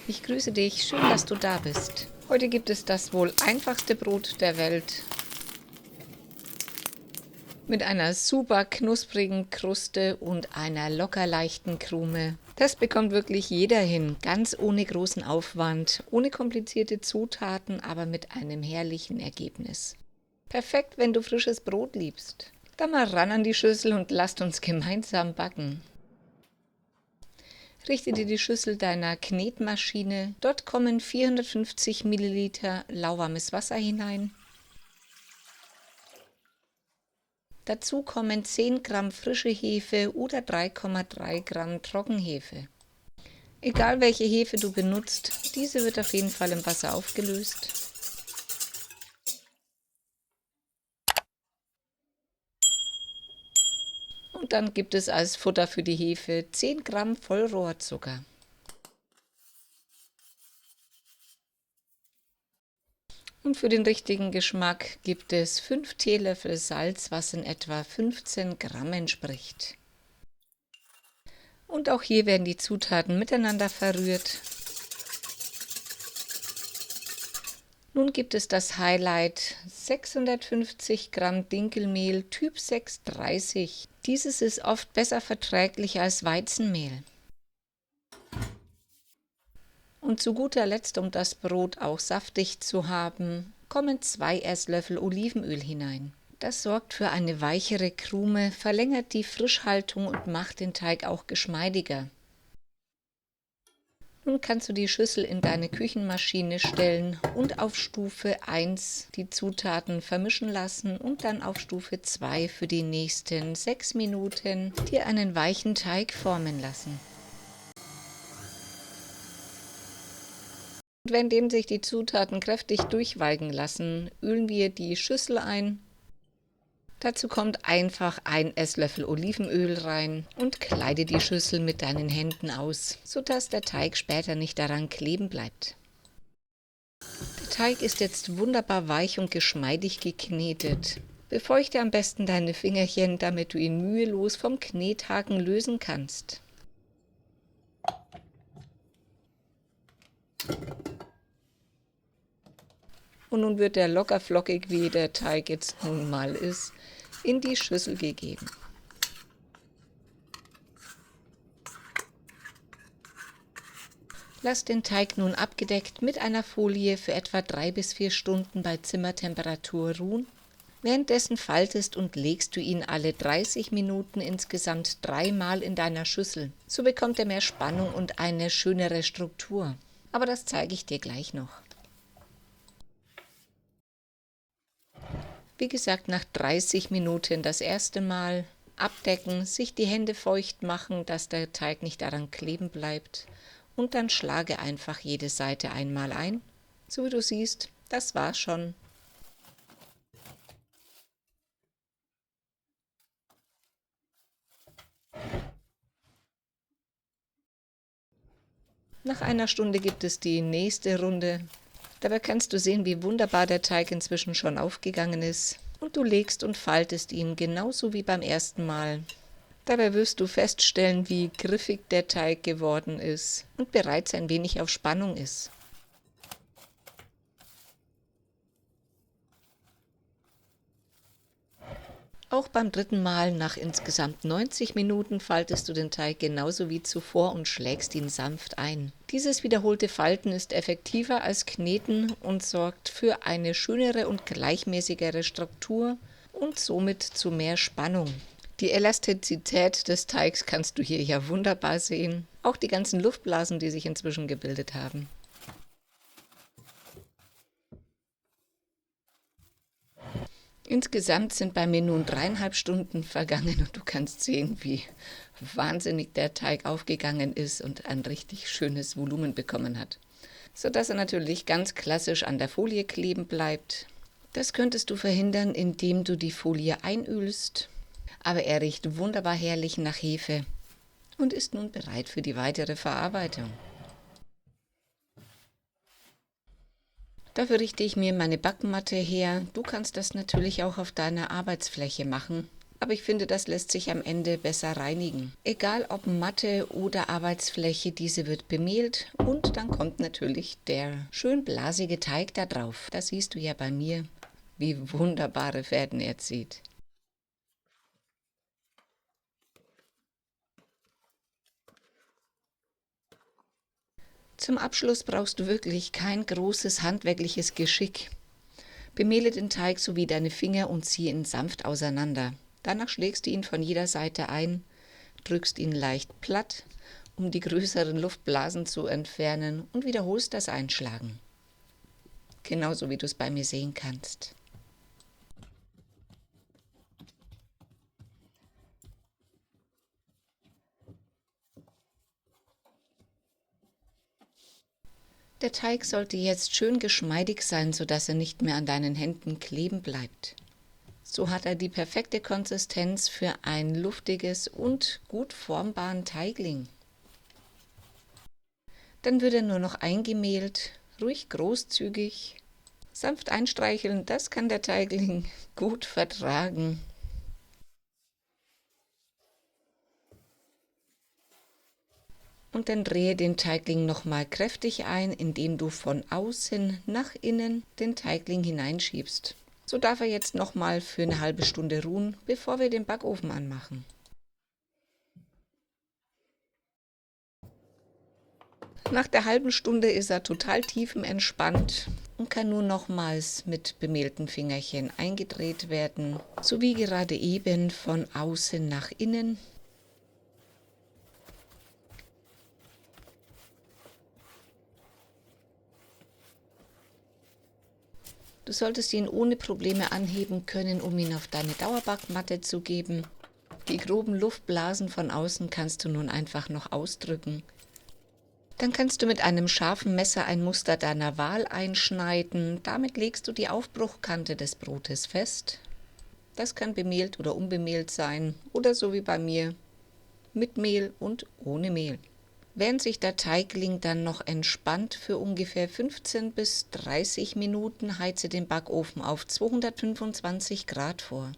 Ich grüße dich, schön, dass du da bist. Heute gibt es das wohl einfachste Brot der Welt mit einer super knusprigen Kruste und einer locker leichten Krume. Das bekommt wirklich jeder hin, ganz ohne großen Aufwand, ohne komplizierte Zutaten, aber mit einem herrlichen Ergebnis. Perfekt, wenn du frisches Brot liebst. Dann mal ran an die Schüssel und lasst uns gemeinsam backen. Richte dir die Schüssel deiner Knetmaschine. Dort kommen 450 Milliliter lauwarmes Wasser hinein. Dazu kommen 10 Gramm frische Hefe oder 3,3 Gramm Trockenhefe. Egal welche Hefe du benutzt, diese wird auf jeden Fall im Wasser aufgelöst. Und dann gibt es als Futter für die Hefe 10 Gramm Vollrohrzucker. Und für den richtigen Geschmack gibt es 5 Teelöffel Salz, was in etwa 15 Gramm entspricht. Und auch hier werden die Zutaten miteinander verrührt. Nun gibt es das Highlight: 650 Gramm Dinkelmehl Typ 630. Dieses ist oft besser verträglich als Weizenmehl. Und zu guter Letzt, um das Brot auch saftig zu haben, kommen 2 Esslöffel Olivenöl hinein. Das sorgt für eine weichere Krume, verlängert die Frischhaltung und macht den Teig auch geschmeidiger. Nun kannst du die Schüssel in deine Küchenmaschine stellen und auf Stufe 1 die Zutaten vermischen lassen und dann auf Stufe 2 für die nächsten 6 Minuten dir einen weichen Teig formen lassen. Und währenddem sich die Zutaten kräftig durchwalken lassen, ölen wir die Schüssel ein. Dazu kommt einfach 1 Esslöffel Olivenöl rein und kleide die Schüssel mit deinen Händen aus, sodass der Teig später nicht daran kleben bleibt. Der Teig ist jetzt wunderbar weich und geschmeidig geknetet. Befeuchte am besten deine Fingerchen, damit du ihn mühelos vom Knethaken lösen kannst. Und nun wird er locker flockig, wie der Teig jetzt nun mal ist, in die Schüssel gegeben. Lass den Teig nun abgedeckt mit einer Folie für etwa 3 bis 4 Stunden bei Zimmertemperatur ruhen. Währenddessen faltest und legst du ihn alle 30 Minuten insgesamt 3-mal in deiner Schüssel. So bekommt er mehr Spannung und eine schönere Struktur. Aber das zeige ich dir gleich noch. Wie gesagt, nach 30 Minuten das erste Mal abdecken, sich die Hände feucht machen, dass der Teig nicht daran kleben bleibt. Und dann schlage einfach jede Seite einmal ein. So wie du siehst, das war's schon. Nach einer Stunde gibt es die nächste Runde. Dabei kannst du sehen, wie wunderbar der Teig inzwischen schon aufgegangen ist. Und du legst und faltest ihn genauso wie beim ersten Mal. Dabei wirst du feststellen, wie griffig der Teig geworden ist und bereits ein wenig auf Spannung ist. Auch beim dritten Mal nach insgesamt 90 Minuten faltest du den Teig genauso wie zuvor und schlägst ihn sanft ein. Dieses wiederholte Falten ist effektiver als Kneten und sorgt für eine schönere und gleichmäßigere Struktur und somit zu mehr Spannung. Die Elastizität des Teigs kannst du hier ja wunderbar sehen. Auch die ganzen Luftblasen, die sich inzwischen gebildet haben. Insgesamt sind bei mir nun 3,5 Stunden vergangen und du kannst sehen, wie wahnsinnig der Teig aufgegangen ist und ein richtig schönes Volumen bekommen hat. Sodass er natürlich ganz klassisch an der Folie kleben bleibt. Das könntest du verhindern, indem du die Folie einölst. Aber er riecht wunderbar herrlich nach Hefe und ist nun bereit für die weitere Verarbeitung. Dafür richte ich mir meine Backmatte her. Du kannst das natürlich auch auf deiner Arbeitsfläche machen. aber ich finde, das lässt sich am Ende besser reinigen. Egal ob Matte oder Arbeitsfläche, diese wird bemehlt und dann kommt natürlich der schön blasige Teig da drauf. Das siehst du ja bei mir, wie wunderbare Fäden er zieht. Zum Abschluss brauchst du wirklich kein großes handwerkliches Geschick. Bemehle den Teig sowie deine Finger und ziehe ihn sanft auseinander. Danach schlägst du ihn von jeder Seite ein, drückst ihn leicht platt, um die größeren Luftblasen zu entfernen und wiederholst das Einschlagen. Genauso wie du es bei mir sehen kannst. Der Teig sollte jetzt schön geschmeidig sein, sodass er nicht mehr an deinen Händen kleben bleibt. So hat er die perfekte Konsistenz für ein luftiges und gut formbaren Teigling. Dann wird er nur noch eingemehlt, ruhig großzügig, sanft einstreicheln, das kann der Teigling gut vertragen. Und dann drehe den Teigling nochmal kräftig ein, indem du von außen nach innen den Teigling hineinschiebst. So darf er jetzt nochmal für eine halbe Stunde ruhen, bevor wir den Backofen anmachen. Nach der halben Stunde ist er total tiefenentspannt und kann nun nochmals mit bemehlten Fingerchen eingedreht werden, so wie gerade eben von außen nach innen. Du solltest ihn ohne Probleme anheben können, um ihn auf deine Dauerbackmatte zu geben. Die groben Luftblasen von außen kannst du nun einfach noch ausdrücken. Dann kannst du mit einem scharfen Messer ein Muster deiner Wahl einschneiden. Damit legst du die Aufbruchkante des Brotes fest. Das kann bemehlt oder unbemehlt sein oder so wie bei mir, mit Mehl und ohne Mehl. Während sich der Teigling dann noch entspannt für ungefähr 15 bis 30 Minuten, heize den Backofen auf 225 Grad vor.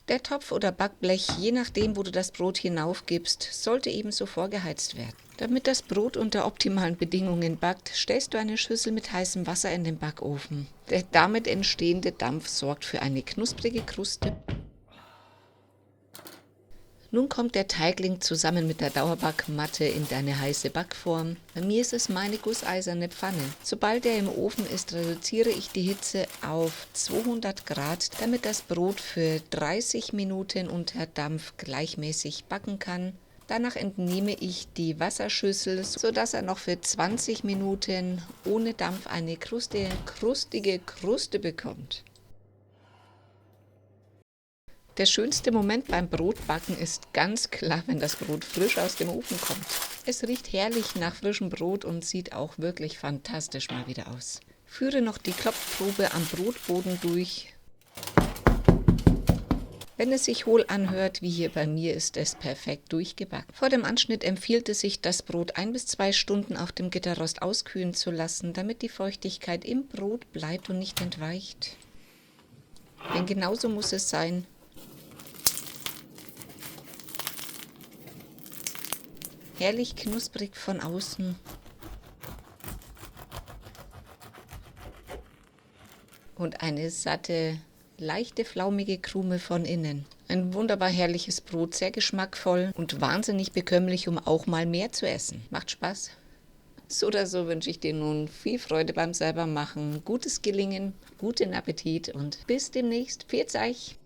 Der Topf oder Backblech, je nachdem, wo du das Brot hinaufgibst, sollte ebenso vorgeheizt werden. Damit das Brot unter optimalen Bedingungen backt, stellst du eine Schüssel mit heißem Wasser in den Backofen. Der damit entstehende Dampf sorgt für eine knusprige Kruste. Nun kommt der Teigling zusammen mit der Dauerbackmatte in deine heiße Backform. Bei mir ist es meine gusseiserne Pfanne. Sobald er im Ofen ist, reduziere ich die Hitze auf 200 Grad, damit das Brot für 30 Minuten unter Dampf gleichmäßig backen kann. Danach entnehme ich die Wasserschüssel, sodass er noch für 20 Minuten ohne Dampf eine krustige Kruste bekommt. Der schönste Moment beim Brotbacken ist ganz klar, wenn das Brot frisch aus dem Ofen kommt. Es riecht herrlich nach frischem Brot und sieht auch wirklich fantastisch mal wieder aus. Führe noch die Klopfprobe am Brotboden durch. Wenn es sich hohl anhört, wie hier bei mir, ist es perfekt durchgebacken. Vor dem Anschnitt empfiehlt es sich, das Brot 1 bis 2 Stunden auf dem Gitterrost auskühlen zu lassen, damit die Feuchtigkeit im Brot bleibt und nicht entweicht. Denn genauso muss es sein. Herrlich knusprig von außen und eine satte, leichte, flaumige Krume von innen. Ein wunderbar herrliches Brot, sehr geschmackvoll und wahnsinnig bekömmlich, um auch mal mehr zu essen. Macht Spaß. So oder so wünsche ich dir nun viel Freude beim selbermachen, gutes Gelingen, guten Appetit und bis demnächst. Pfiat euch!